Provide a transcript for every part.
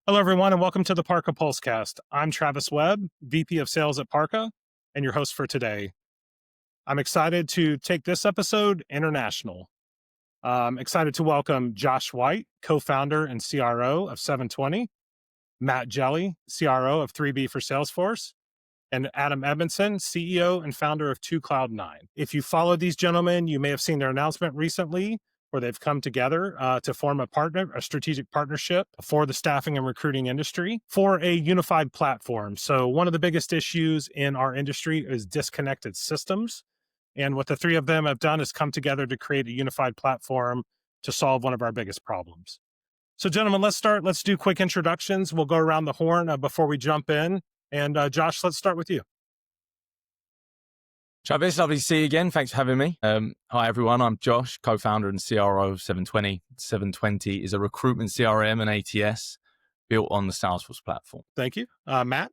Hello, everyone, and welcome to the PARQA PulseCast. I'm Travis Webb, VP of Sales at PARQA, and your host for today. I'm excited to take this episode international. I'm excited to welcome Josh White, co-founder and CRO of 720, Matt Jelley, CRO of 3B for Salesforce, and Adam Edmondson, CEO and founder of 2Cloud9. If you follow these gentlemen, you may have seen their announcement recently where they've come together to form a strategic partnership for the staffing and recruiting industry for a unified platform. So one of the biggest issues in our industry is disconnected systems. And what the three of them have done is come together to create a unified platform to solve one of our biggest problems. So gentlemen, let's start. Let's do quick introductions. We'll go around the horn before we jump in. And Josh, let's start with you. Travis, lovely to see you again. Thanks for having me. Hi, everyone. I'm Josh, co-founder and CRO of 720. 720 is a recruitment CRM and ATS built on the Salesforce platform. Thank you. Matt?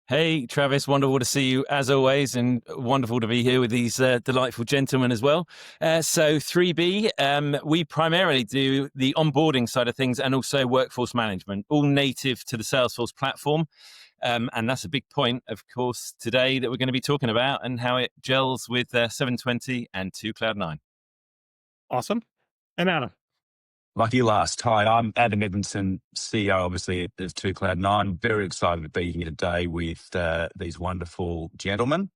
Hey, Travis, wonderful to see you as always, and wonderful to be here with these delightful gentlemen as well. So 3B, we primarily do the onboarding side of things and also workforce management, all native to the Salesforce platform. And that's a big point, of course, today that we're going to be talking about and how it gels with 720 and 2Cloud9. Awesome. And Adam? Lucky last. Hi, I'm Adam Edmondson, CEO, obviously, of 2Cloud9. Very excited to be here today with these wonderful gentlemen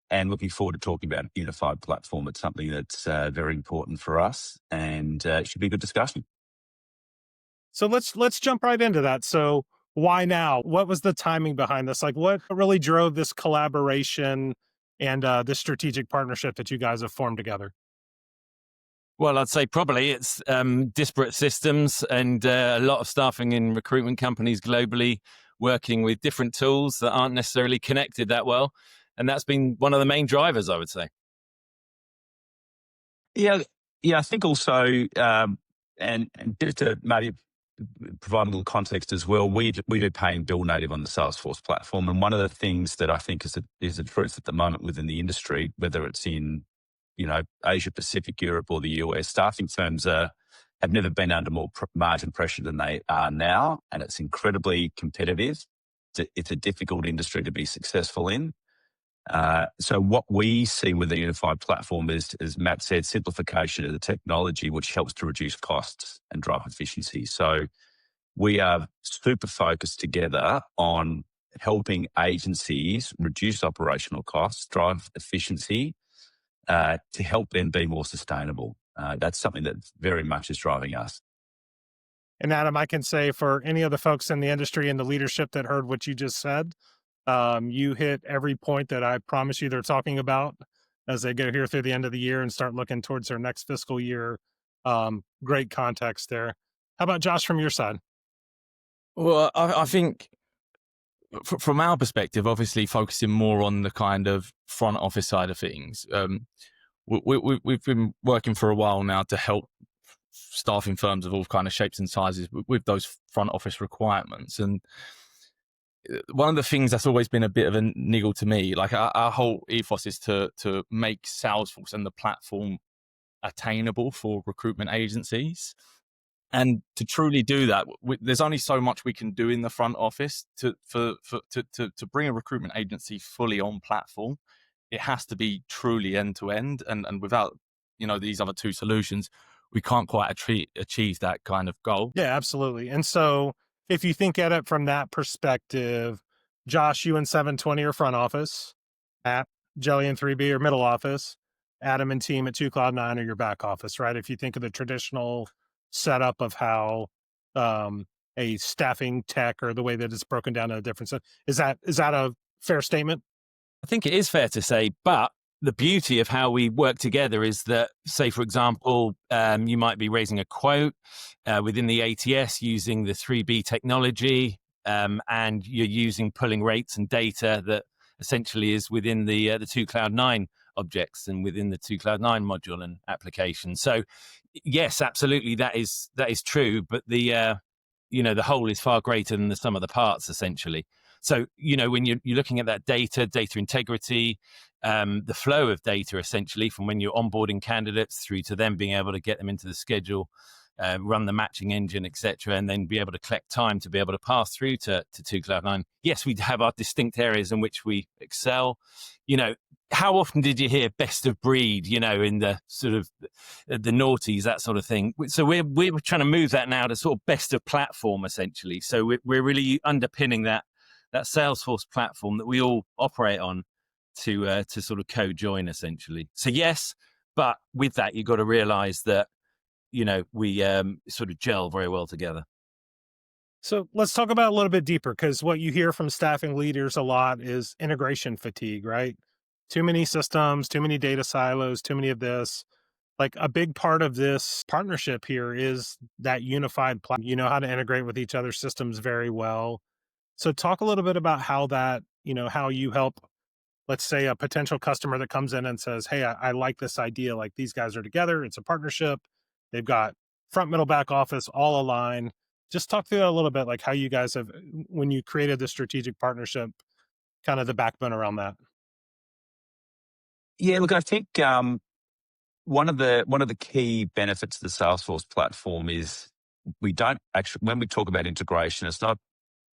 and looking forward to talking about a unified platform. It's something that's very important for us, and it should be a good discussion. So let's jump right into that. So why now? What was the timing behind this? Like, what really drove this collaboration and this strategic partnership that you guys have formed together? Well, I'd say probably it's disparate systems and a lot of staffing and recruitment companies globally working with different tools that aren't necessarily connected that well. And that's been one of the main drivers, I would say. Yeah, I think also, and just to maybe provide a little context as well, we do pay and bill native on the Salesforce platform. And one of the things that I think is a truth at the moment within the industry, whether it's in Asia Pacific, Europe, or the US, staffing firms have never been under more margin pressure than they are now, and it's incredibly competitive. It's a difficult industry to be successful in. So what we see with the unified platform is, as Matt said, simplification of the technology, which helps to reduce costs and drive efficiency. So we are super focused together on helping agencies reduce operational costs, drive efficiency, to help them be more sustainable. That's something that very much is driving us. And Adam, I can say for any of the folks in the industry and the leadership that heard what you just said, you hit every point that I promise you they're talking about as they go here through the end of the year and start looking towards their next fiscal year. Great context there. How about Josh from your side? Well, I think from our perspective, obviously focusing more on the kind of front office side of things, we've been working for a while now to help staffing firms of all kind of shapes and sizes with those front office requirements. And one of the things that's always been a bit of a niggle to me, like our whole ethos is to make Salesforce and the platform attainable for recruitment agencies. And to truly do that, there's only so much we can do in the front office to bring a recruitment agency fully on platform. It has to be truly end to end, and without these other two solutions, we can't quite achieve that kind of goal. Yeah, absolutely. And so if you think at it from that perspective, Josh, you and 720 are front office, Matt Jelley and 3B are middle office, Adam and team at 2Cloud9 are your back office, right? If you think of the traditional setup of how a staffing tech or the way that it's broken down into different stuff, is that a fair statement? I think it is fair to say, but the beauty of how we work together is that, say, for example, you might be raising a quote within the ATS using the 3B technology, and you're pulling rates and data that essentially is within the 2Cloud9 objects and within the 2Cloud9 module and application. So yes, absolutely, that is true, but the whole is far greater than the sum of the parts, essentially. So, when you're looking at that data integrity, the flow of data, essentially, from when you're onboarding candidates through to them being able to get them into the schedule run the matching engine, etc., and then be able to collect time to be able to pass through to Cloud9. Yes, we have our distinct areas in which we excel. How often did you hear best of breed, in the sort of the noughties, that sort of thing? So we're trying to move that now to sort of best of platform, essentially. So we're really underpinning that Salesforce platform that we all operate on to sort of co-join, essentially. So yes, but with that, you've got to realize that, we sort of gel very well together. So let's talk about a little bit deeper, because what you hear from staffing leaders a lot is integration fatigue, right? Too many systems, too many data silos, too many of this. Like, a big part of this partnership here is that unified platform. You know how to integrate with each other's systems very well. So talk a little bit about how that, how you help, let's say, a potential customer that comes in and says, hey, I like this idea. Like, these guys are together. It's a partnership. They've got front, middle, back office all aligned. Just talk through that a little bit, like how you guys have, when you created the strategic partnership, kind of the backbone around that. Yeah, look, I think one of the key benefits of the Salesforce platform is we don't actually, when we talk about integration, it's not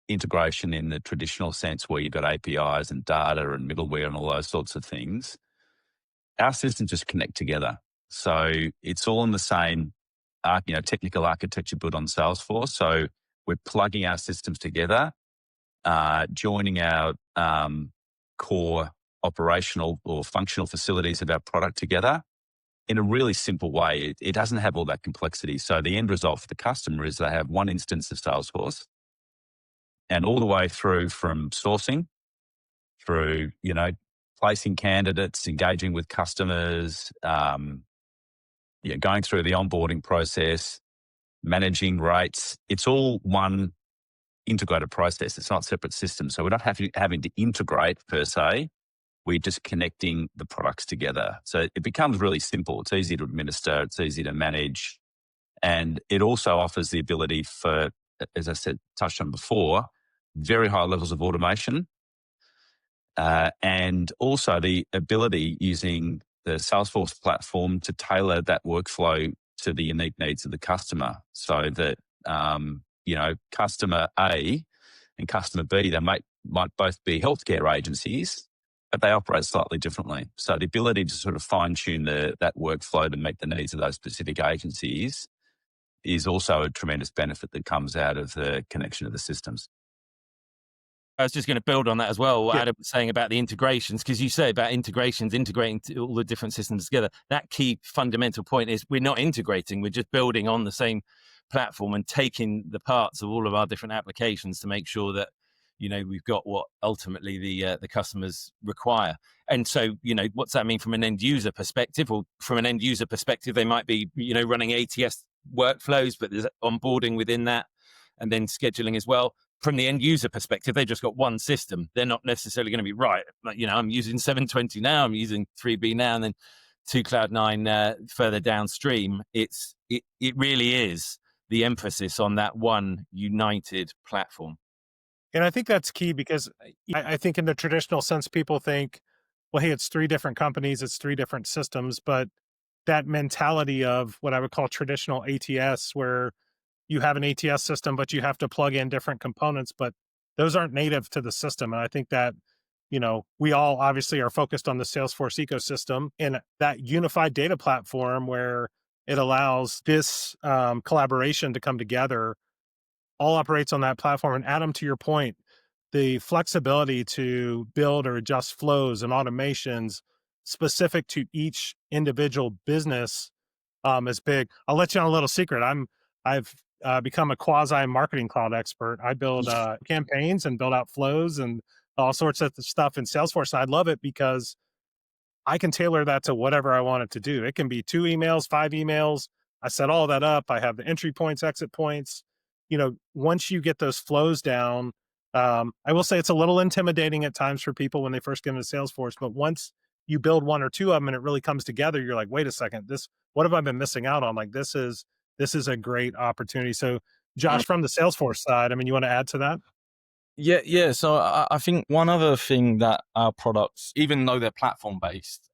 integration in the traditional sense where you've got APIs and data and middleware and all those sorts of things. Our systems just connect together. So it's all in the same technical architecture built on Salesforce. So we're plugging our systems together, joining our core operational or functional facilities of our product together in a really simple way. It doesn't have all that complexity. So the end result for the customer is they have one instance of Salesforce, and all the way through from sourcing, through, placing candidates, engaging with customers, going through the onboarding process, managing rates. It's all one integrated process. It's not separate systems. So we're not having to integrate per se. We're just connecting the products together. So it becomes really simple. It's easy to administer. It's easy to manage. And it also offers the ability for, as I said, touched on before, very high levels of automation. And also the ability using the Salesforce platform to tailor that workflow to the unique needs of the customer, so that, customer A and customer B, they might both be healthcare agencies, but they operate slightly differently. So the ability to sort of fine tune that workflow to meet the needs of those specific agencies is also a tremendous benefit that comes out of the connection of the systems. I was just going to build on that as well, what Yeah. Adam was saying about the integrations, because you say about integrations, integrating all the different systems together. That key fundamental point is we're not integrating, we're just building on the same platform and taking the parts of all of our different applications to make sure that, we've got what ultimately the customers require. And so, what's that mean from an end user perspective? Well, from an end user perspective, they might be, running ATS workflows, but there's onboarding within that and then scheduling as well. From the end user perspective, they've just got one system. They're not necessarily going to be right. Like, I'm using 720 now, I'm using 3B now, and then to Cloud9 further downstream. It really is the emphasis on that one united platform. And I think that's key, because I think in the traditional sense, people think, well, hey, it's three different companies, it's three different systems. But that mentality of what I would call traditional ATS, where you have an ATS system, but you have to plug in different components, but those aren't native to the system. And I think that, we all obviously are focused on the Salesforce ecosystem and that unified data platform where it allows this collaboration to come together, all operates on that platform. And Adam, to your point, the flexibility to build or adjust flows and automations specific to each individual business is big. I'll let you on a little secret. I've become a quasi marketing cloud expert. I build campaigns and build out flows and all sorts of stuff in Salesforce. I love it because I can tailor that to whatever I want it to do. It can be 2 emails, 5 emails. I set all that up. I have the entry points, exit points. Once you get those flows down, I will say it's a little intimidating at times for people when they first get into Salesforce, but once you build one or two of them and it really comes together, you're like, wait a second, what have I been missing out on? Like, this is a great opportunity. So Josh, from the Salesforce side, you want to add to that? Yeah. So I think one other thing that our products, even though they're platform based,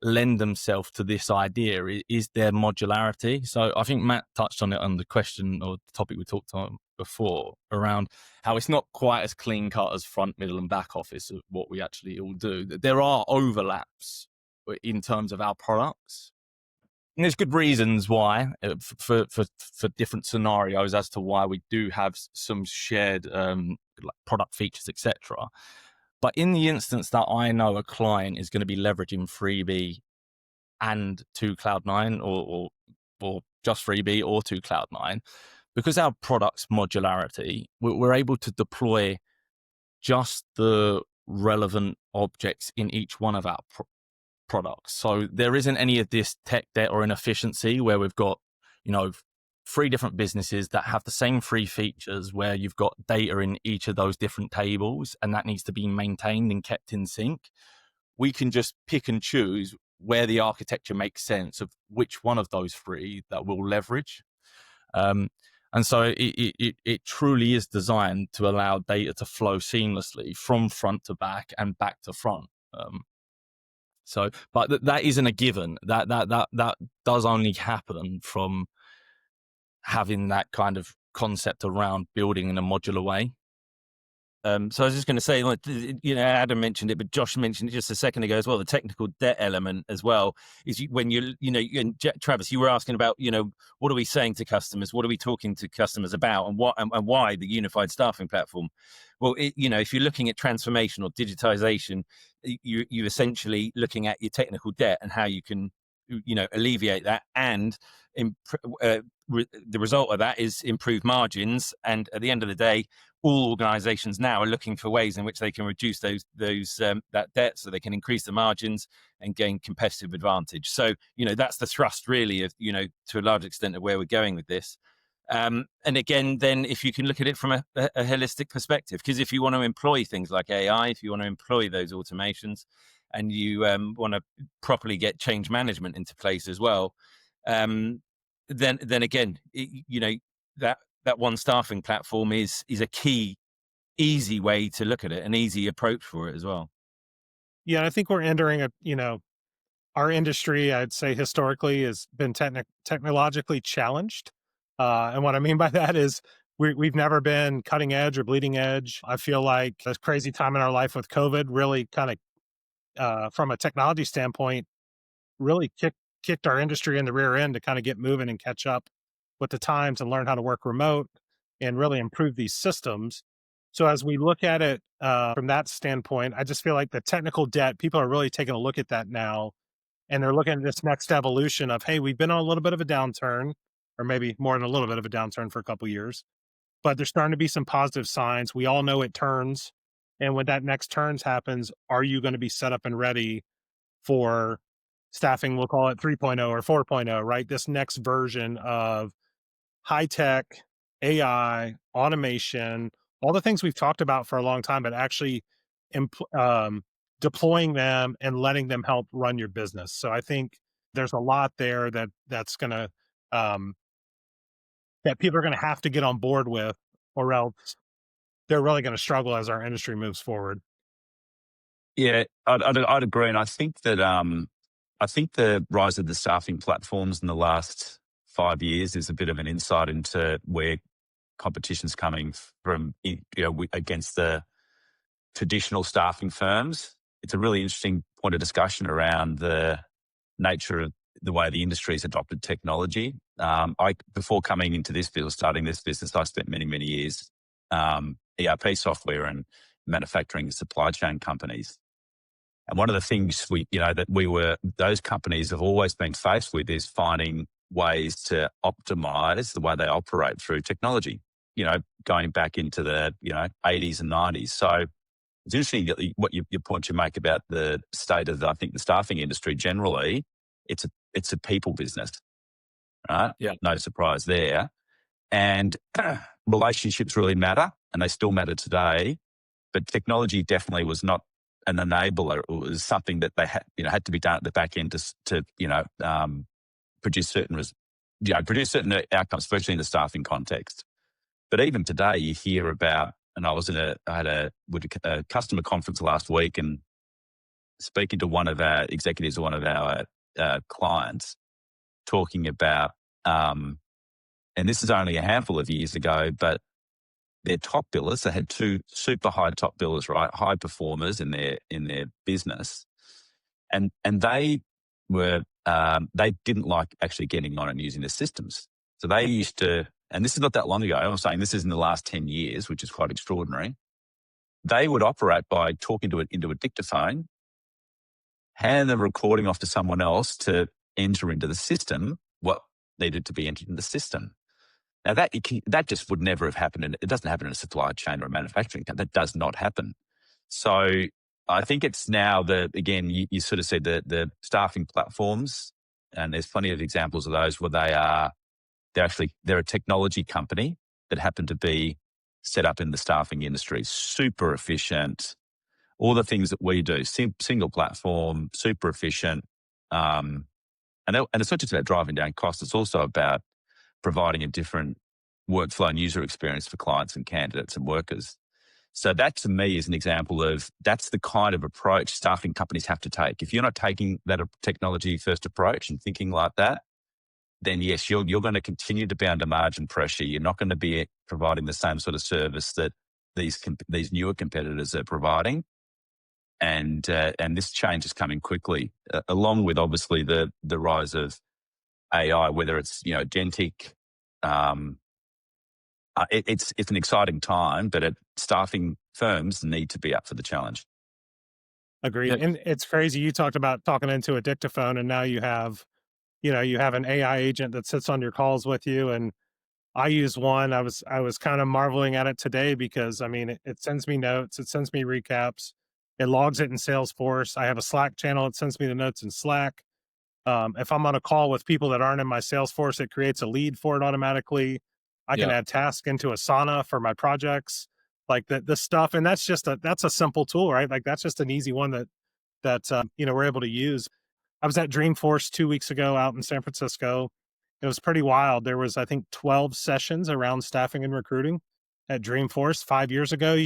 lend themselves to this idea is their modularity. So I think Matt touched on it on the question or the topic we talked on before around how it's not quite as clean cut as front, middle and back office of what we actually all do. There are overlaps in terms of our products. And there's good reasons why for different scenarios as to why we do have some shared like product features, etc. But in the instance that I know a client is going to be leveraging 3B and 2 Cloud9 or just 3B or 2 Cloud9, because our product's modularity, we're able to deploy just the relevant objects in each one of our products. So there isn't any of this tech debt or inefficiency where we've got, 3 different businesses that have the same 3 features where you've got data in each of those different tables and that needs to be maintained and kept in sync. We can just pick and choose where the architecture makes sense of which one of those 3 that we'll leverage. And so it truly is designed to allow data to flow seamlessly from front to back and back to front. But that isn't a given. That does only happen from having that kind of concept around building in a modular way. So I was just going to say, Adam mentioned it, but Josh mentioned it just a second ago as well. The technical debt element as well is when and Travis, you were asking about, what are we saying to customers? What are we talking to customers about, and why the unified staffing platform? Well, if you're looking at transformation or digitization, you're essentially looking at your technical debt and how you can, alleviate that, and the result of that is improved margins. And at the end of the day, all organizations now are looking for ways in which they can reduce that debt so they can increase the margins and gain competitive advantage. So, that's the thrust really of, to a large extent of where we're going with this. And again, then if you can look at it from a holistic perspective, because if you want to employ things like AI, if you want to employ those automations and you want to properly get change management into place as well, then again, that one staffing platform is a key, easy way to look at it, an easy approach for it as well. Yeah, I think we're entering our industry, I'd say historically has been technologically challenged. And what I mean by that is we've never been cutting edge or bleeding edge. I feel like this crazy time in our life with COVID really kind of, from a technology standpoint, really kicked our industry in the rear end to kind of get moving and catch up with the times and learn how to work remote and really improve these systems. So as we look at it from that standpoint, I just feel like the technical debt, people are really taking a look at that now. And they're looking at this next evolution of, hey, we've been on a little bit of a downturn, or maybe more than a little bit of a downturn for a couple of years, but there's starting to be some positive signs. We all know it turns. And when that next turns happens, are you going to be set up and ready for staffing? We'll call it 3.0 or 4.0, right? This next version of high tech, AI, automation, all the things we've talked about for a long time, but actually deploying them and letting them help run your business. So I think there's a lot there that's going to, that people are going to have to get on board with, or else they're really going to struggle as our industry moves forward. Yeah, I'd agree. And I think that, I think the rise of the staffing platforms in the last 5 years is a bit of an insight into where competition's coming from, against the traditional staffing firms. It's a really interesting point of discussion around the nature of the way the industry has adopted technology. Before coming into this field, starting this business, I spent many, many years ERP software and manufacturing and supply chain companies. And one of the things those companies have always been faced with is finding ways to optimize the way they operate through technology, going back into the, 80s and 90s. So it's interesting that what your point you make about the state of, I think, the staffing industry generally. It's a people business, right? Yeah. No surprise there. And relationships really matter, and they still matter today. But technology definitely was not an enabler. It was something that they had to be done at the back end to produce certain outcomes, especially in the staffing context. But even today, you hear about, and I had a customer conference last week, and speaking to one of our executives, or one of our clients, talking about, and this is only a handful of years ago, but their top billers, they had two super high top billers, right? High performers in their business. And they were, they didn't like actually getting on and using the systems. So they used to, and this is not that long ago, I'm saying this is in the last 10 years, which is quite extraordinary. They would operate by talking to it into a dictaphone, hand the recording off to someone else to enter into the system what needed to be entered in the system. Now that just would never have happened. It doesn't happen in a supply chain or a manufacturing company. That does not happen. So I think it's now again, you sort of said the staffing platforms, and there's plenty of examples of those where they're a technology company that happen to be set up in the staffing industry, super efficient, all the things that we do, single platform, super efficient. And it's not just about driving down costs, it's also about providing a different workflow and user experience for clients and candidates and workers. So that to me is an example of that's the kind of approach staffing companies have to take. If you're not taking that technology first approach and thinking like that, then yes, you're going to continue to be under margin pressure. You're not going to be providing the same sort of service that these newer competitors are providing. And this change is coming quickly, along with obviously the rise of AI, whether it's agentic. It's an exciting time, but staffing firms need to be up for the challenge. Agreed. Yeah. And it's crazy. You talked about talking into a dictaphone, and now you have an AI agent that sits on your calls with you. And I use one. I was kind of marveling at it today because it sends me notes, it sends me recaps, it logs it in Salesforce. I have a Slack channel. It sends me the notes in Slack. If I'm on a call with people that aren't in my Salesforce, it creates a lead for it automatically. I can add tasks into Asana for my projects, like the stuff. And that's a simple tool, right? Like that's just an easy one that we're able to use. I was at Dreamforce 2 weeks ago out in San Francisco. It was pretty wild. There was, I think, 12 sessions around staffing and recruiting at Dreamforce. 5 years ago,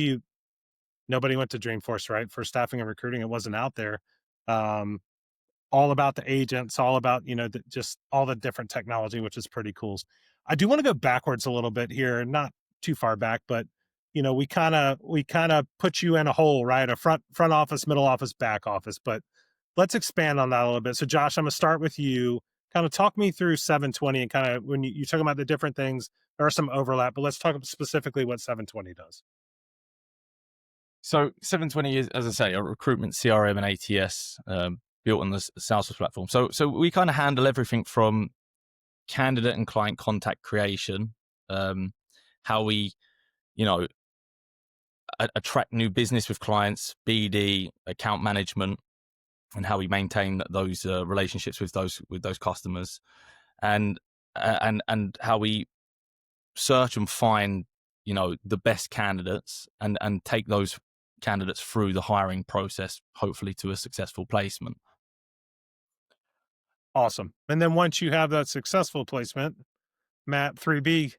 nobody went to Dreamforce, right? For staffing and recruiting, it wasn't out there. All about the agents, all about, just all the different technology, which is pretty cool. I do want to go backwards a little bit here, not too far back, but we kind of put you in a hole, right? A front office, middle office, back office, but let's expand on that a little bit. So Josh, I'm going to start with you. Kind of talk me through 720 and kind of when you talk about the different things, there are some overlap, but let's talk specifically what 720 does. So 720 is, as I say, a recruitment CRM and ATS built on the Salesforce platform. So we kind of handle everything from candidate and client contact creation, how we, attract new business with clients, BD, account management, and how we maintain those relationships with those customers, and how we search and find the best candidates and take those candidates through the hiring process, hopefully to a successful placement. Awesome. And then once you have that successful placement, Matt, 3B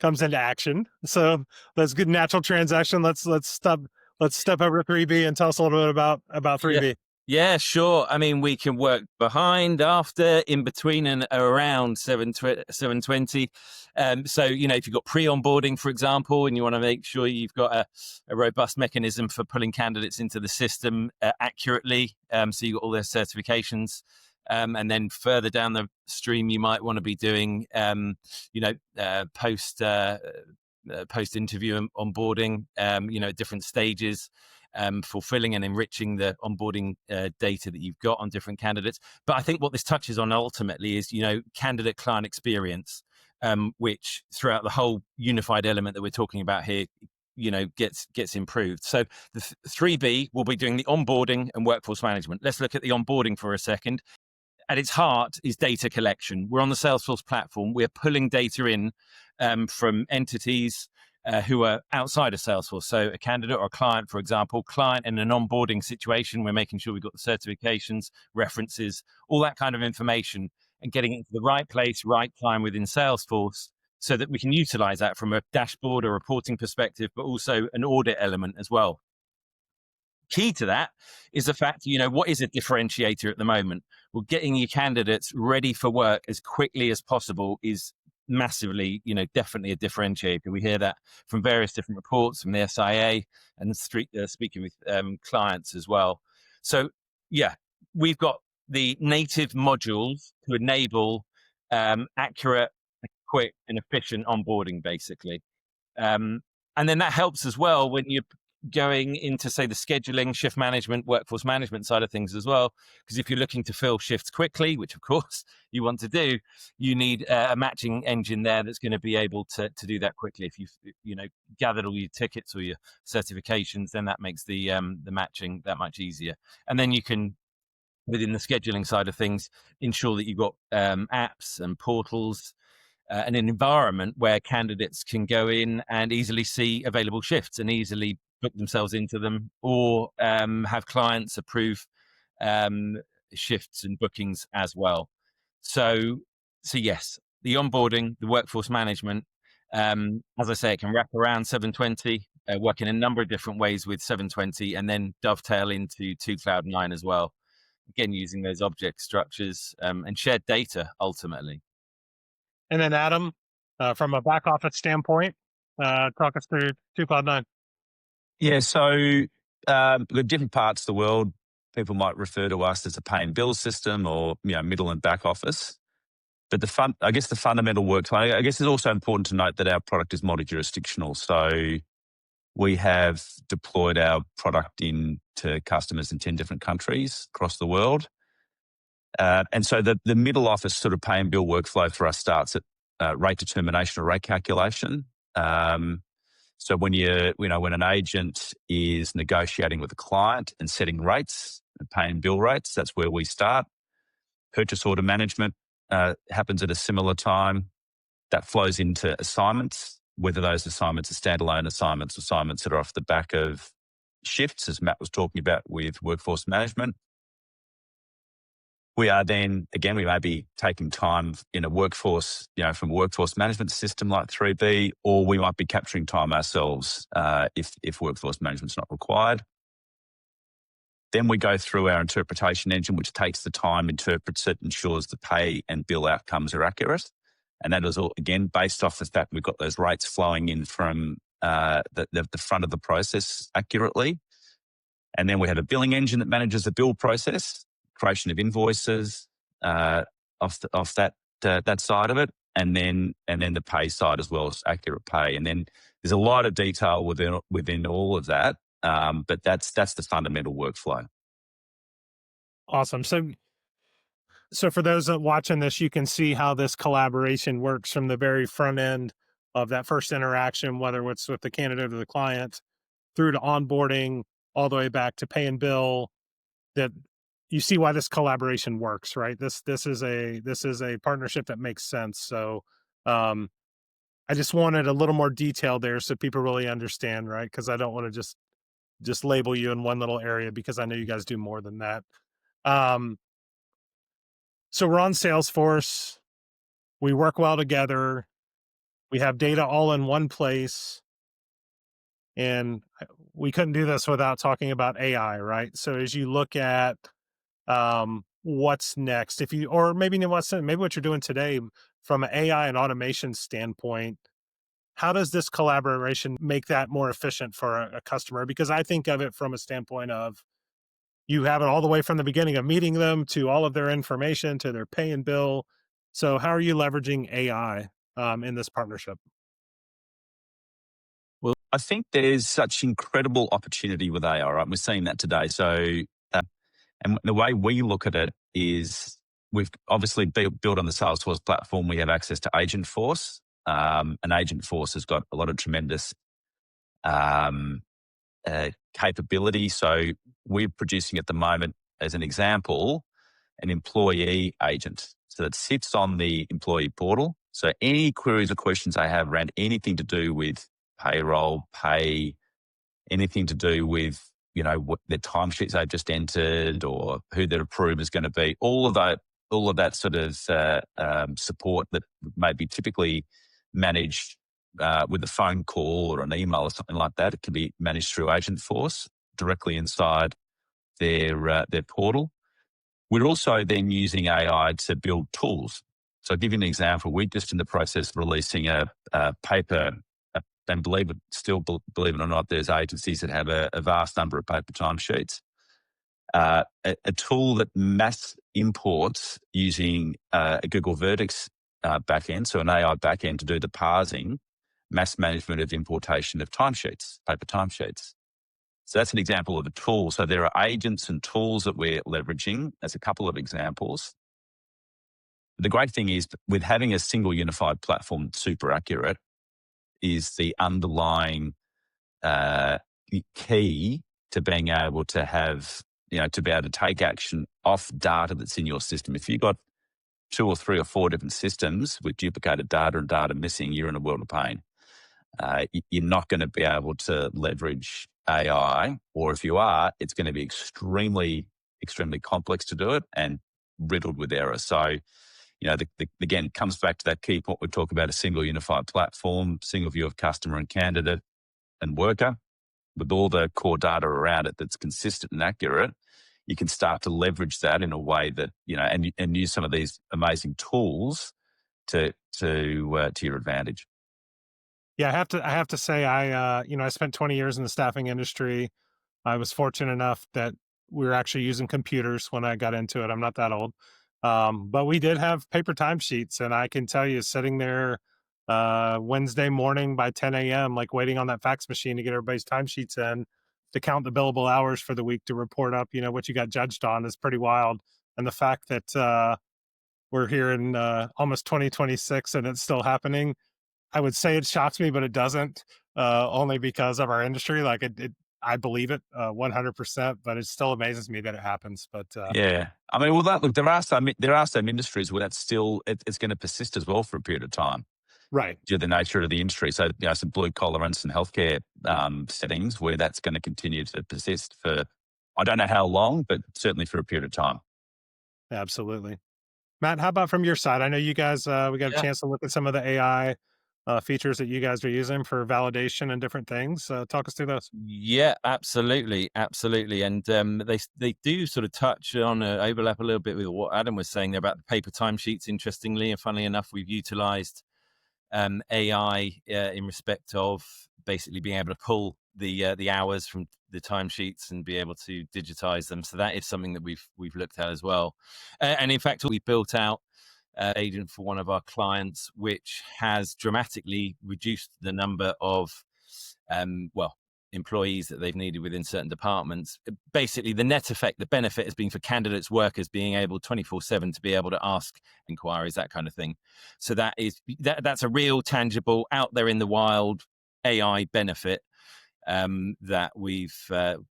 comes into action. So let's get natural transaction. Let's step over 3B and tell us a little bit about 3B. Yeah, sure. We can work behind, after, in between, and around 720. So, if you've got pre-onboarding, for example, and you want to make sure you've got a robust mechanism for pulling candidates into the system accurately, so you've got all their certifications. And then further down the stream, you might want to be doing, post interview and onboarding, at different stages, fulfilling and enriching the onboarding data that you've got on different candidates. But I think what this touches on ultimately is, candidate client experience, which throughout the whole unified element that we're talking about here, gets improved. So the 3B will be doing the onboarding and workforce management. Let's look at the onboarding for a second. At its heart is data collection. We're on the Salesforce platform. We're pulling data in from entities who are outside of Salesforce. So a candidate or a client, for example, client in an onboarding situation, we're making sure we've got the certifications, references, all that kind of information, and getting it to the right place, right time within Salesforce, so that we can utilize that from a dashboard or reporting perspective, but also an audit element as well. key to that is the fact, what is a differentiator at the moment? Well, getting your candidates ready for work as quickly as possible is massively, definitely a differentiator. We hear that from various different reports from the SIA and speaking with clients as well. So, yeah, we've got the native modules to enable accurate, quick, and efficient onboarding, basically. And then that helps as well when you're going into, say, the scheduling, shift management, workforce management side of things as well. Because if you're looking to fill shifts quickly, which of course you want to do, you need a matching engine there that's going to be able to do that quickly. If you've gathered all your tickets or your certifications, then that makes the matching that much easier. And then you can, within the scheduling side of things, ensure that you've got apps and portals and an environment where candidates can go in and easily see available shifts and easily book themselves into them, or have clients approve shifts and bookings as well. So yes, the onboarding, the workforce management, as I say, it can wrap around 720, work in a number of different ways with 720, and then dovetail into Cloud 9 as well. Again, using those object structures and shared data ultimately. And then Adam, from a back office standpoint, talk us through Cloud 9. Yeah, so the different parts of the world, people might refer to us as a pay and bill system or middle and back office. But the fundamental workflow, I guess it's also important to note that our product is multi-jurisdictional. So we have deployed our product into customers in 10 different countries across the world. And so the middle office sort of pay and bill workflow for us starts at rate determination or rate calculation. So when when an agent is negotiating with a client and setting rates, pay and bill rates, that's where we start. Purchase order management happens at a similar time. That flows into assignments, whether those assignments are standalone assignments that are off the back of shifts, as Matt was talking about with workforce management. We are then, again, we may be taking time in a workforce, from a workforce management system like 3B, or we might be capturing time ourselves if workforce management's not required. Then we go through our interpretation engine, which takes the time, interprets it, ensures the pay and bill outcomes are accurate. And that is all, again, based off the fact we've got those rates flowing in from the front of the process accurately. And then we have a billing engine that manages the bill process, creation of invoices off that side of it, and then the pay side as well as accurate pay. And then there's a lot of detail within all of that, but that's the fundamental workflow. Awesome. So for those watching this, you can see how this collaboration works from the very front end of that first interaction, whether it's with the candidate or the client, through to onboarding, all the way back to pay and bill. That you see why this collaboration works, right? This is a partnership that makes sense. So I just wanted a little more detail there so people really understand, right? Because I don't want to just label you in one little area, because I know you guys do more than that. So we're on Salesforce. We work well together. We have data all in one place. And we couldn't do this without talking about AI, right? So as you look at what's next, maybe what you're doing today from an AI and automation standpoint, how does this collaboration make that more efficient for a customer? Because I think of it from a standpoint of, you have it all the way from the beginning of meeting them to all of their information to their pay and bill. So how are you leveraging AI in this partnership? Well, I think there's such incredible opportunity with AI, right? We're seeing that today. So, and the way we look at it is, we've obviously built on the Salesforce platform. We have access to Agentforce. And Agentforce has got a lot of tremendous capability. So we're producing at the moment, as an example, an employee agent. So that sits on the employee portal. So any queries or questions they have around anything to do with payroll, pay, anything to do with, what their timesheets they've just entered or who their approver is going to be, all of that sort of support that may be typically managed with a phone call or an email or something like that. It can be managed through Agentforce directly inside their portal. We're also then using AI to build tools. So I'll give you an example. We're just in the process of releasing a paper, and believe it or not, there's agencies that have a vast number of paper timesheets. A tool that mass imports using a Google Vertex backend, so an AI backend to do the parsing, mass management of importation of timesheets, paper timesheets. So that's an example of a tool. So there are agents and tools that we're leveraging. That's a couple of examples. The great thing is with having a single unified platform that's super accurate is the underlying key to being able to have, to be able to take action off data that's in your system. If you've got 2 or 3 or 4 different systems with duplicated data and data missing, you're in a world of pain. You're not going to be able to leverage AI, or if you are, it's going to be extremely, extremely complex to do it and riddled with error. So, again, it comes back to that key point we talk about: a single unified platform, single view of customer and candidate and worker, with all the core data around it that's consistent and accurate. You can start to leverage that in a way that, and use some of these amazing tools to your advantage. Yeah, I have to say, I spent 20 years in the staffing industry. I was fortunate enough that we were actually using computers when I got into it. I'm not that old. But we did have paper timesheets, and I can tell you, sitting there Wednesday morning by 10 a.m., like waiting on that fax machine to get everybody's timesheets in, to count the billable hours for the week, to report up, what you got judged on, is pretty wild. And the fact that we're here in almost 2026 and it's still happening, I would say it shocks me, but it doesn't, only because of our industry. Like I believe it 100%, but it still amazes me that it happens. But yeah, I mean, well, look, there are some industries where that's still it's going to persist as well for a period of time, right, due to the nature of the industry. So, some blue collar and some healthcare settings where that's going to continue to persist for, I don't know how long, but certainly for a period of time. absolutely. Matt, how about from your side? I know you guys, we got a chance to look at some of the AI features that you guys are using for validation and different things. Talk us through those. Yeah, absolutely. And they do sort of touch on, overlap a little bit with what Adam was saying there about the paper timesheets, interestingly. And funnily enough, we've utilized AI in respect of basically being able to pull the hours from the timesheets and be able to digitize them. So that is something that we've looked at as well. And in fact, we built out agent for one of our clients, which has dramatically reduced the number of employees that they've needed within certain departments. Basically, the net effect, the benefit has been for candidates, workers being able 24/7 to be able to ask inquiries, that kind of thing. So that's a real tangible, out there in the wild AI benefit that we've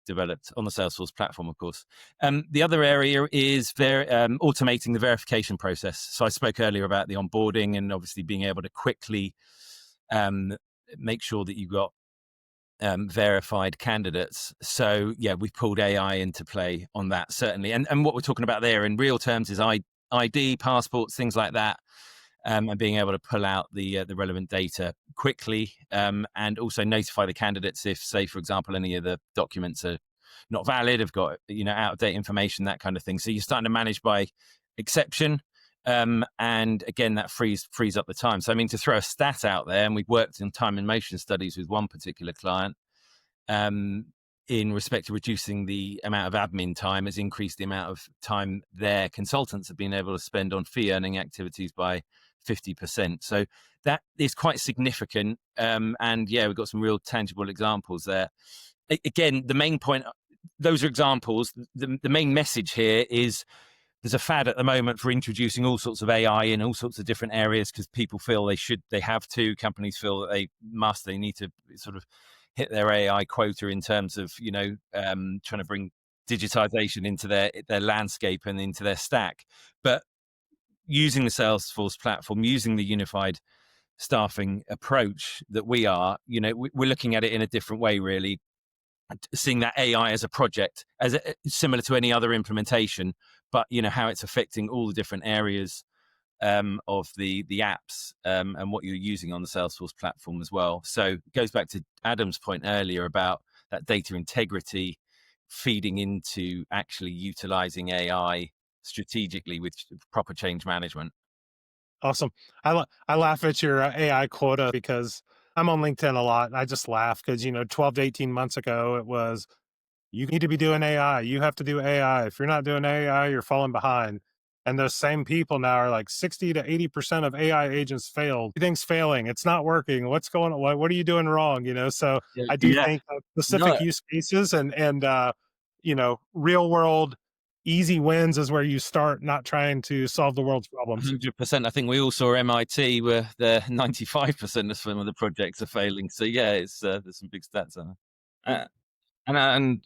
developed on the Salesforce platform, of course. The other area is automating the verification process. So I spoke earlier about the onboarding and obviously being able to quickly make sure that you've got verified candidates. So yeah, we've pulled AI into play on that, certainly. And what we're talking about there in real terms is ID, passports, things like that. And being able to pull out the relevant data quickly, and also notify the candidates if, say, for example, any of the documents are not valid, have got out of date information, that kind of thing. So you're starting to manage by exception, and again that frees up the time. So I mean, to throw a stat out there, and we've worked in time and motion studies with one particular client. In respect to reducing the amount of admin time, has increased the amount of time their consultants have been able to spend on fee earning activities by 50%. So that is quite significant. And yeah, we've got some real tangible examples there. Again, the main point, those are examples. The main message here is there's a fad at the moment for introducing all sorts of AI in all sorts of different areas because people feel they have to, companies feel that they need to sort of hit their AI quota in terms of, trying to bring digitization into their landscape and into their stack. But using the Salesforce platform, using the unified staffing approach that we are, we're looking at it in a different way, really, seeing that AI as a project, similar to any other implementation, but how it's affecting all the different areas of the apps and what you're using on the Salesforce platform as well. So it goes back to Adam's point earlier about that data integrity feeding into actually utilizing AI strategically with proper change management. Awesome. I laugh at your AI quota because I'm on LinkedIn a lot. And I just laugh because, 12 to 18 months ago, it was, you need to be doing AI. You have to do AI. If you're not doing AI, you're falling behind. And those same people now are like 60 to 80% of AI agents failed. Everything's failing. It's not working. What's going on? What are you doing wrong? So I do Yeah. think that specific use cases and real world easy wins is where you start, not trying to solve the world's problems. 100%. I think we all saw MIT where the 95% of some of the projects are failing. So yeah, it's there's some big stats on it. And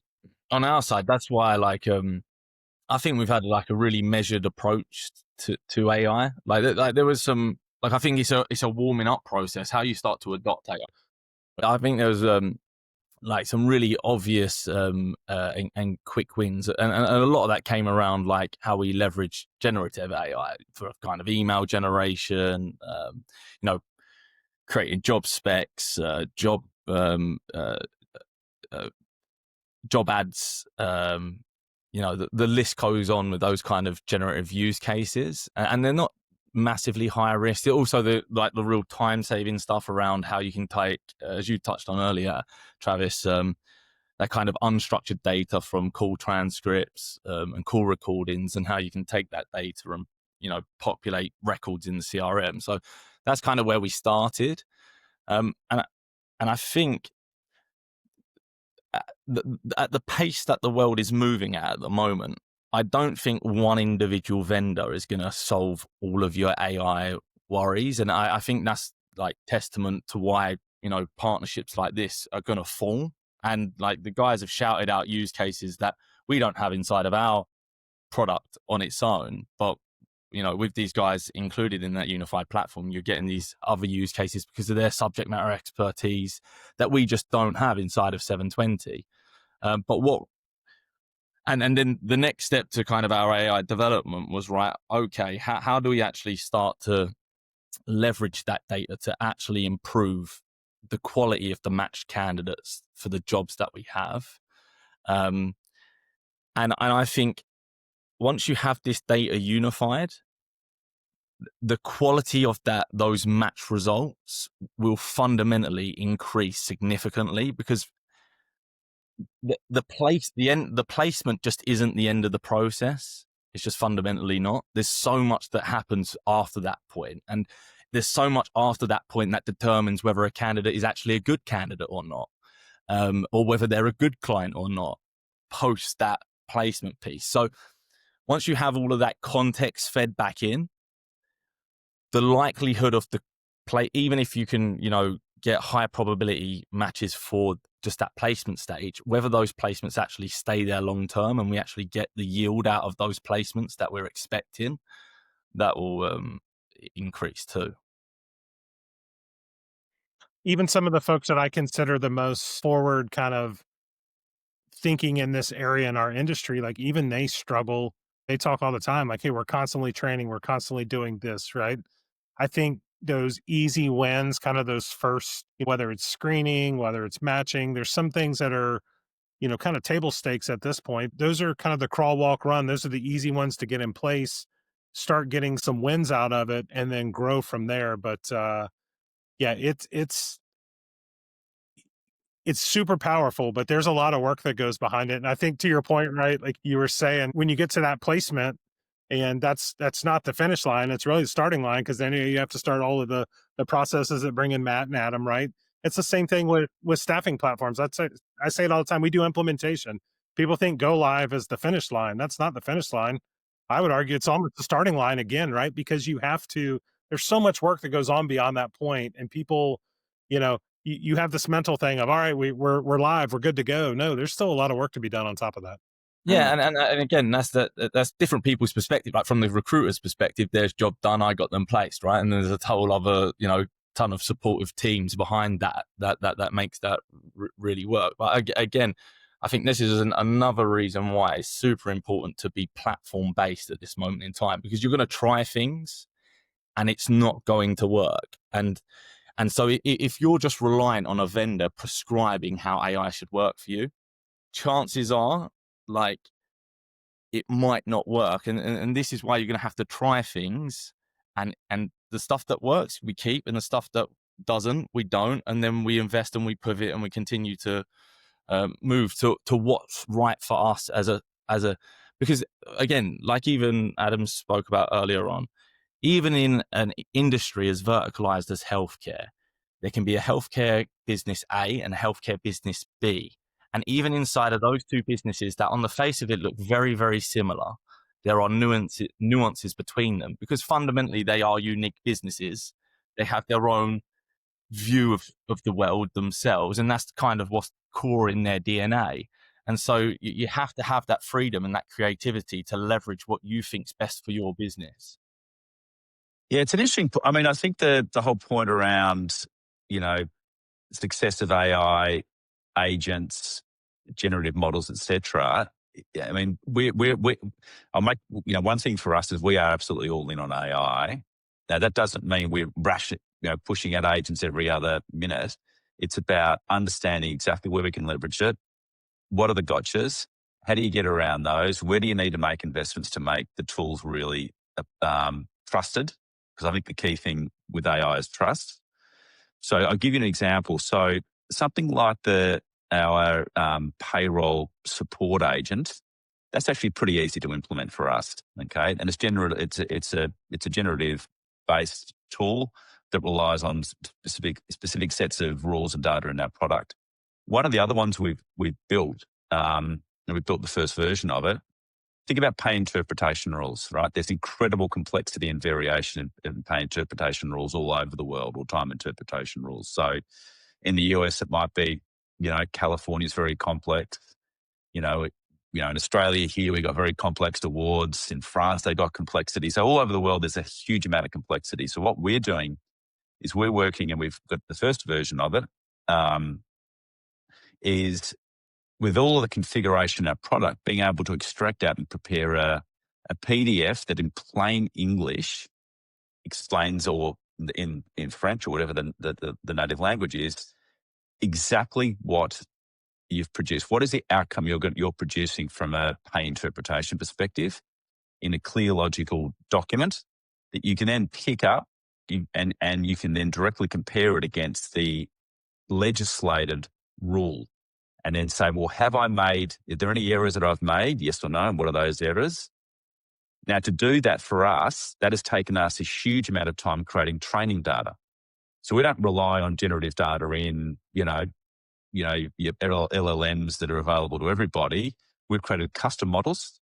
on our side, that's why I think we've had like a really measured approach to AI. Like there was some, like, I think it's a warming up process, how you start to adopt AI. I think there was like some really obvious and quick wins, and a lot of that came around like how we leverage generative AI for kind of email generation, creating job specs, job ads. The list goes on with those kind of generative use cases, and they're not massively high risk. Also, the real time saving stuff around how you can take, as you touched on earlier, Travis, that kind of unstructured data from call transcripts and call recordings, and how you can take that data and populate records in the CRM. So that's kind of where we started, and I think at the pace that the world is moving at the moment, I don't think one individual vendor is going to solve all of your AI worries. And I think that's like testament to why, partnerships like this are going to form. And like the guys have shouted out use cases that we don't have inside of our product on its own. But, with these guys included in that unified platform, you're getting these other use cases because of their subject matter expertise that we just don't have inside of 720. And then the next step to kind of our AI development was, right, okay, how do we actually start to leverage that data to actually improve the quality of the matched candidates for the jobs that we have? And I think once you have this data unified, the quality of those match results will fundamentally increase significantly, because the placement just isn't the end of the process. It's just fundamentally not. There's so much that happens after that point, and there's so much after that point that determines whether a candidate is actually a good candidate or not, or whether they're a good client or not post that placement piece. So once you have all of that context fed back in, the likelihood of the play, even if you can, get high probability matches for just that placement stage, whether those placements actually stay there long term and we actually get the yield out of those placements that we're expecting, that will increase too. Even some of the folks that I consider the most forward kind of thinking in this area in our industry, like even they struggle. They talk all the time like, hey, we're constantly training, we're constantly doing this, right? I think those easy wins, kind of those first, whether it's screening, whether it's matching, there's some things that are, kind of table stakes at this point. Those are kind of the crawl, walk, run. Those are the easy ones to get in place, start getting some wins out of it, and then grow from there. But yeah, it's super powerful, but there's a lot of work that goes behind it. And I think to your point, right, like you were saying, when you get to that placement, and that's not the finish line, it's really the starting line, because then you have to start all of the processes that bring in Matt and Adam, right? It's the same thing with staffing platforms. I say it all the time. We do implementation. People think go live is the finish line. That's not the finish line. I would argue it's almost the starting line again, right? Because there's so much work that goes on beyond that point, and people, you have this mental thing of, all right, we're live, we're good to go. No, there's still a lot of work to be done on top of that. Yeah, and again, that's different people's perspective. Like from the recruiter's perspective, there's job done, I got them placed, right? And there's a whole other, ton of supportive teams behind that makes that really work. But again, I think this is another reason why it's super important to be platform based at this moment in time, because you're going to try things and it's not going to work. And so if you're just reliant on a vendor prescribing how AI should work for you, chances are, like, it might not work. And this is why you're going to have to try things, and the stuff that works, we keep, and the stuff that doesn't, we don't. And then we invest and we pivot and we continue to move to what's right for us as a, because again, like even Adam spoke about earlier on, even in an industry as verticalized as healthcare, there can be a healthcare business A and a healthcare business B. And even inside of those two businesses that on the face of it look very, very similar, there are nuances between them, because fundamentally they are unique businesses. They have their own view of the world themselves. And that's kind of what's core in their DNA. And so you have to have that freedom and that creativity to leverage what you think's best for your business. Yeah, it's an interesting. I mean, I think the whole point around, success of AI agents, generative models, etc. I mean, I'll make, one thing for us is we are absolutely all in on AI. Now, that doesn't mean we're pushing out agents every other minute. It's about understanding exactly where we can leverage it. What are the gotchas? How do you get around those? Where do you need to make investments to make the tools really trusted? Because I think the key thing with AI is trust. So I'll give you an example. So something like our payroll support agent, that's actually pretty easy to implement for us. Okay, and it's a generative based tool that relies on specific sets of rules and data in our product. One of the other ones we've built, and we built the first version of it. Think about pay interpretation rules, right? There's incredible complexity and variation in pay interpretation rules all over the world, or time interpretation rules. So in the US, it might be, California's very complex. In Australia here, we got very complex awards. In France, they got complexity. So all over the world, there's a huge amount of complexity. So what we're doing is we're working, and we've got the first version of it, is with all of the configuration of our product, being able to extract out and prepare a PDF that in plain English explains, or in French or whatever the native language is, exactly what you've produced. What is the outcome you're producing from a pay interpretation perspective in a clear, logical document that you can then pick up and you can then directly compare it against the legislated rule, and then say, well, are there any errors that I've made? Yes or no? And what are those errors? Now, to do that for us, that has taken us a huge amount of time creating training data. So we don't rely on generative data in, your LLMs that are available to everybody. We've created custom models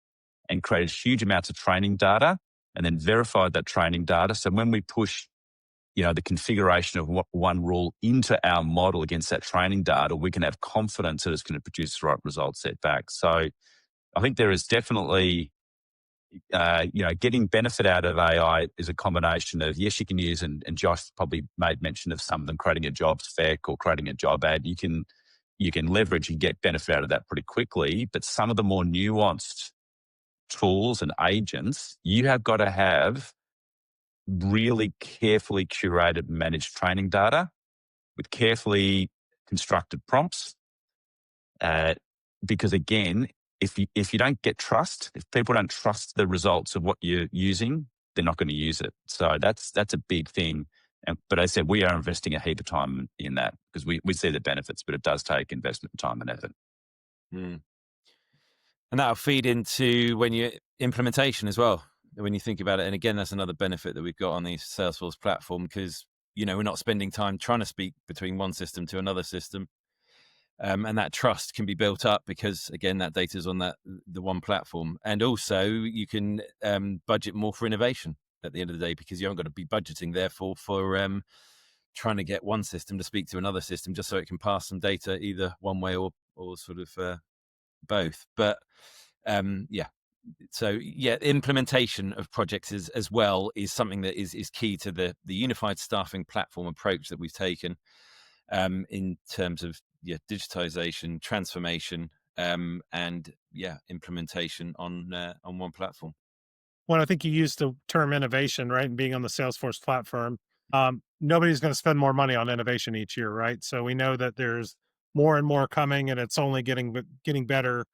and created huge amounts of training data, and then verified that training data. So when we push, the configuration of one rule into our model against that training data, we can have confidence that it's going to produce the right result set back. So I think there is definitely, getting benefit out of AI is a combination of, yes, you can use, and Josh probably made mention of some of them, creating a job spec or creating a job ad. You can leverage and get benefit out of that pretty quickly. But some of the more nuanced tools and agents, you have got to have really carefully curated, managed training data with carefully constructed prompts. Because again, if you don't get trust, if people don't trust the results of what you're using, they're not going to use it. So that's a big thing. But I said we are investing a heap of time in that, because we see the benefits, but it does take investment, time, and effort. And that'll feed into implementation as well, when you think about it. And again, that's another benefit that we've got on the Salesforce platform, because, we're not spending time trying to speak between one system to another system. And that trust can be built up because, again, that data is on the one platform. And also you can budget more for innovation at the end of the day, because you haven't got to be budgeting, therefore, for trying to get one system to speak to another system just so it can pass some data either one way or sort of both. But so implementation of projects as well is something that is key to the unified staffing platform approach that we've taken in terms of digitization, transformation, and implementation on one platform. Well, I think you used the term innovation, right? And being on the Salesforce platform, nobody's going to spend more money on innovation each year, right? So we know that there's more and more coming, and it's only getting better.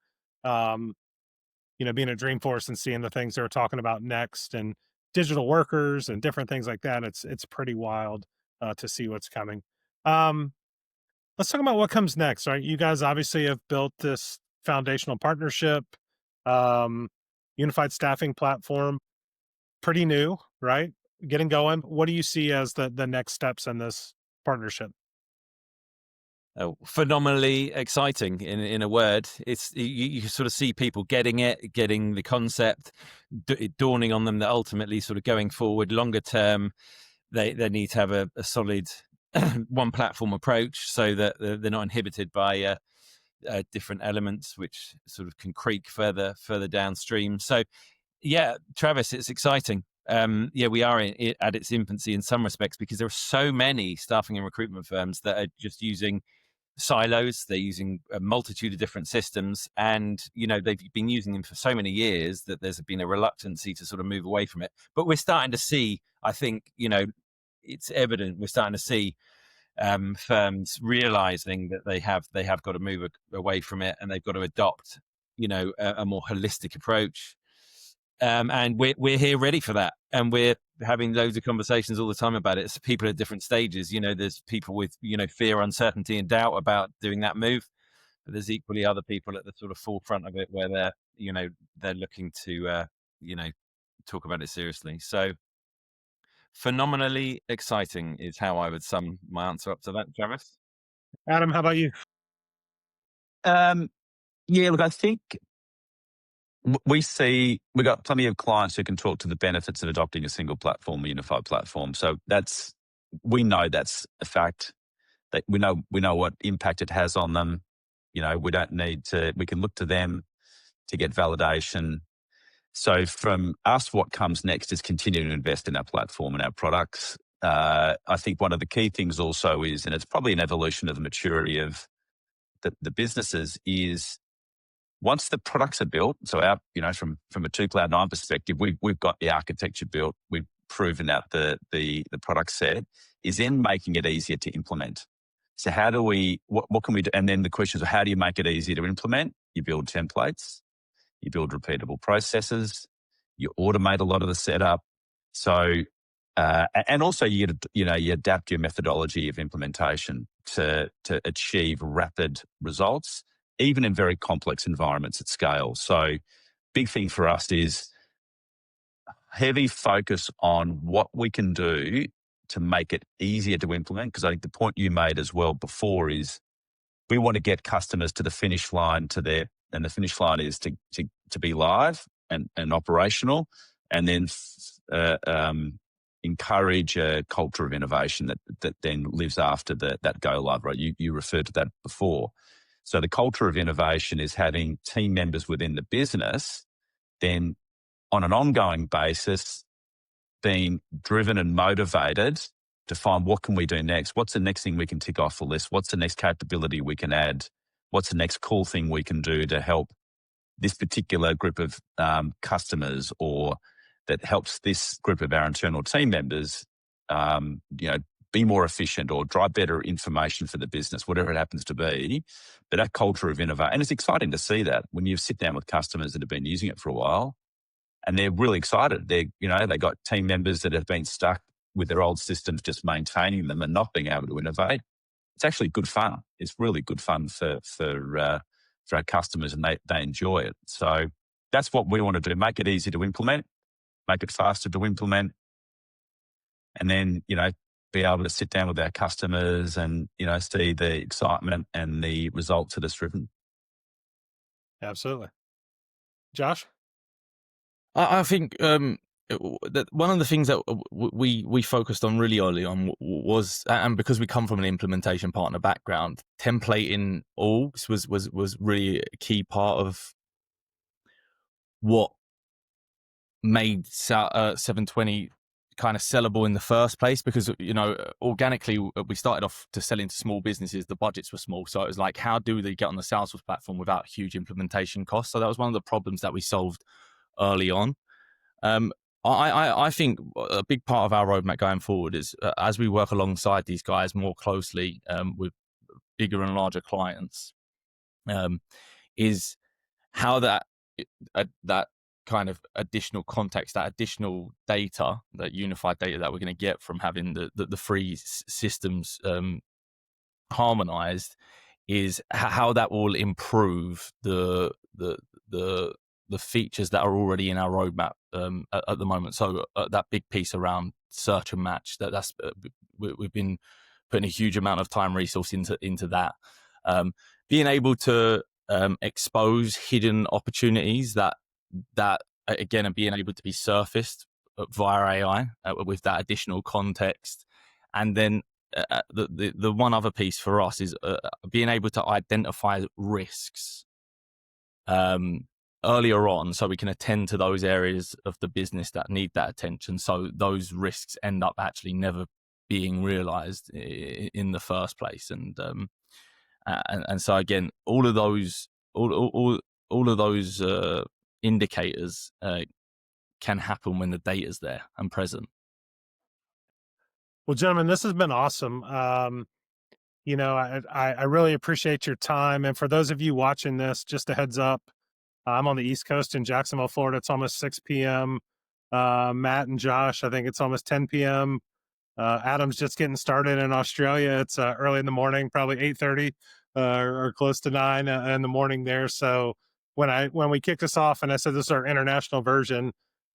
Being at Dreamforce and seeing the things they're talking about next, and digital workers and different things like that, it's pretty wild to see what's coming. Let's talk about what comes next. Right, you guys obviously have built this foundational partnership, um, unified staffing platform, pretty new, right? Getting going. What do you see as the next steps in this partnership? Phenomenally exciting, in a word. It's you sort of see people getting the concept, dawning on them that ultimately sort of going forward longer term, they need to have a solid one platform approach, so that they're not inhibited by different elements which sort of can creak further downstream. So yeah, Travis, it's exciting. We are at its infancy in some respects, because there are so many staffing and recruitment firms that are just using silos. They're using a multitude of different systems, and they've been using them for so many years that there's been a reluctancy to sort of move away from it. But we're starting to see, I think, it's evident, we're starting to see firms realizing that they have got to move away from it, and they've got to adopt a more holistic approach. And we're here ready for that, and we're having loads of conversations all the time about it. It's people at different stages. There's people with fear, uncertainty, and doubt about doing that move, but there's equally other people at the sort of forefront of it, where they're looking to talk about it seriously. So phenomenally exciting is how I would sum my answer up to that, Travis. Adam, how about you? Look, I think we've got plenty of clients who can talk to the benefits of adopting a single platform, a unified platform. So we know that's a fact. That we know what impact it has on them. We can look to them to get validation. So from us, what comes next is continuing to invest in our platform and our products. I think one of the key things also is, and it's probably an evolution of the maturity of the businesses, is once the products are built, so from a 2Cloud9 perspective, we've got the architecture built, we've proven out the product set, is then making it easier to implement. So what can we do? And then the question is, how do you make it easier to implement? You build templates, you build repeatable processes, you automate a lot of the setup. So, and also you adapt your methodology of implementation to achieve rapid results, even in very complex environments at scale. So big thing for us is heavy focus on what we can do to make it easier to implement. Because I think the point you made as well before is we want to get customers to the finish line and the finish line is to be live and operational, and then encourage a culture of innovation that then lives after that go live, right? You referred to that before. So the culture of innovation is having team members within the business then on an ongoing basis being driven and motivated to find what can we do next? What's the next thing we can tick off the list? What's the next capability we can add? What's the next cool thing we can do to help this particular group of customers, or that helps this group of our internal team members be more efficient or drive better information for the business, whatever it happens to be. But that culture of innovation, and it's exciting to see that when you sit down with customers that have been using it for a while, and they're really excited. They got team members that have been stuck with their old systems, just maintaining them and not being able to innovate. It's actually good fun. It's really good fun for our customers, and they enjoy it. So that's what we want to do: make it easy to implement, make it faster to implement, and then be able to sit down with our customers and see the excitement and the results that it's driven. Absolutely. Josh? I think that one of the things that we focused on really early on was, and because we come from an implementation partner background, templating orgs was really a key part of what made 720 kind of sellable in the first place. Because organically we started off to sell into small businesses, the budgets were small, so it was like, how do they get on the Salesforce platform without huge implementation costs? So that was one of the problems that we solved early on. I think a big part of our roadmap going forward is as we work alongside these guys more closely with bigger and larger clients, is how that kind of additional context, that additional data, that unified data that we're going to get from having the free systems harmonized, is how that will improve the features that are already in our roadmap at the moment. So that big piece around search and match, we've been putting a huge amount of time resource into that. Being able to expose hidden opportunities that again are being able to be surfaced via AI with that additional context. And then the one other piece for us is being able to identify risks earlier on, so we can attend to those areas of the business that need that attention, so those risks end up actually never being realized in the first place. And so again, all of those indicators can happen when the data's there and present. Well, gentlemen, this has been awesome. You know, I really appreciate your time. And for those of you watching this, just a heads up, I'm on the East Coast in Jacksonville, Florida. It's almost 6 p.m. Matt and Josh, I think it's almost 10 p.m. Adam's just getting started in Australia. It's early in the morning, probably 8:30 or close to 9 in the morning there. So when we kicked this off and I said this is our international version,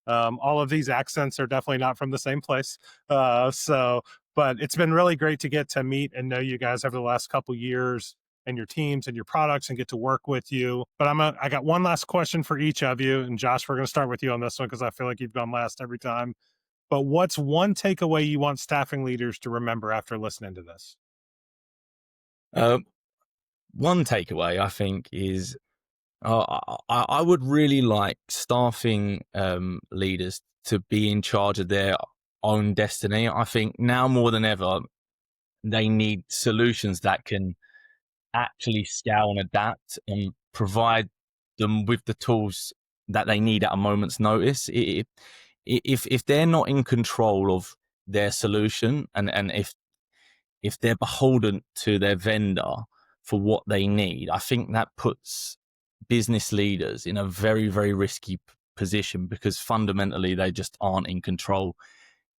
all of these accents are definitely not from the same place. But it's been really great to get to meet and know you guys over the last couple years, and your teams and your products, and get to work with you. But I got one last question for each of you. And Josh, we're going to start with you on this one because I feel like you've gone last every time. But what's one takeaway you want staffing leaders to remember after listening to this? One takeaway, I think, is I would really like staffing leaders to be in charge of their own destiny. I think now more than ever, they need solutions that can actually scale and adapt and provide them with the tools that they need at a moment's notice. If they're not in control of their solution, and if they're beholden to their vendor for what they need, I think that puts business leaders in a very, very risky position, because fundamentally they just aren't in control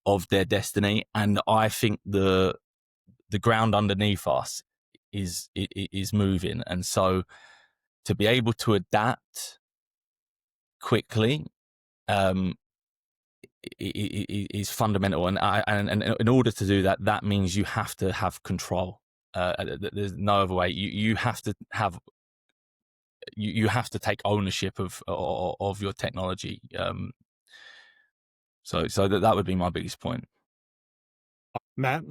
of their destiny. And I think the ground underneath us is moving, and so to be able to adapt quickly is fundamental. And in order to do that, that means you have to have control. There's no other way. You have to have. You have to take ownership of your technology. So that would be my biggest point. Matt?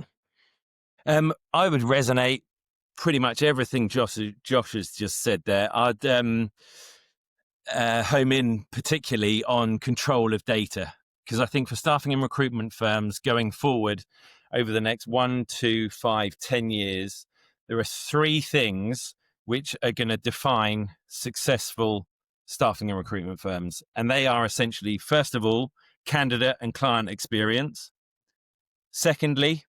I would resonate pretty much everything Josh has just said there. I'd home in particularly on control of data, because I think for staffing and recruitment firms going forward over the next 1, 2, 5, 10 years, there are 3 things which are going to define successful staffing and recruitment firms. And they are essentially, first of all, candidate and client experience. Secondly,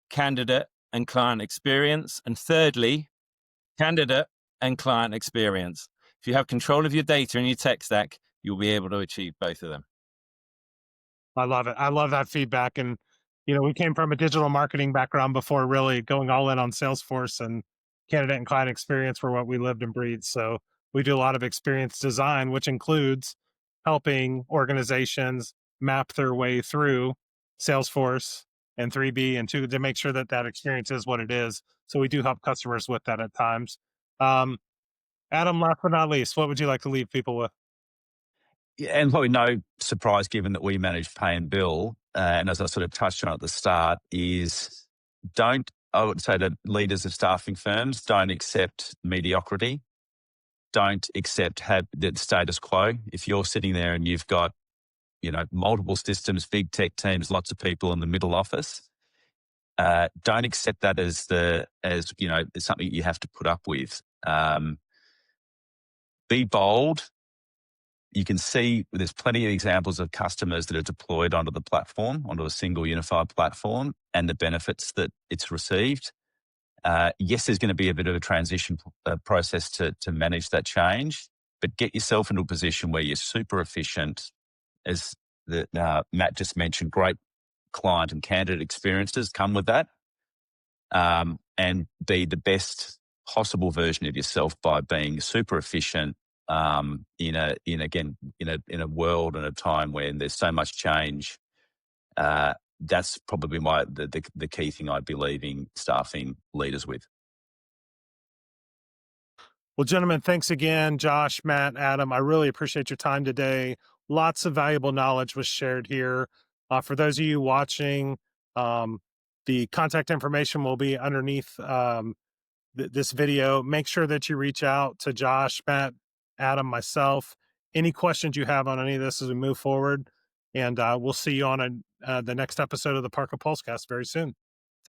candidate and client experience. And thirdly, candidate and client experience. If you have control of your data and your tech stack, you'll be able to achieve both of them. I love it. I love that feedback. And, you know, we came from a digital marketing background before really going all in on Salesforce, and candidate and client experience were what we lived and breathed. So we do a lot of experience design, which includes helping organizations map their way through Salesforce and 3B and 2 to make sure that that experience is what it is. So we do help customers with that at times. Adam, last but not least, what would you like to leave people with? Yeah, and probably no surprise given that we manage pay and bill. And as I sort of touched on at the start, is I would say to leaders of staffing firms, don't accept mediocrity. Don't accept the status quo. If you're sitting there and you've got, multiple systems, big tech teams, lots of people in the middle office, don't accept that as something you have to put up with. Be bold. You can see there's plenty of examples of customers that are deployed onto the platform, onto a single unified platform, and the benefits that it's received. Yes, there's going to be a bit of a transition process to manage that change, but get yourself into a position where you're super efficient. As Matt just mentioned, great client and candidate experiences come with that, and be the best possible version of yourself by being super efficient in a world and a time when there's so much change. That's probably the key thing I'd be leaving staffing leaders with. Well, gentlemen, thanks again, Josh, Matt, Adam. I really appreciate your time today. Lots of valuable knowledge was shared here. For those of you watching, the contact information will be underneath this video. Make sure that you reach out to Josh, Matt, Adam, myself. Any questions you have on any of this as we move forward. And we'll see you on the next episode of the PARQA PulseCast very soon.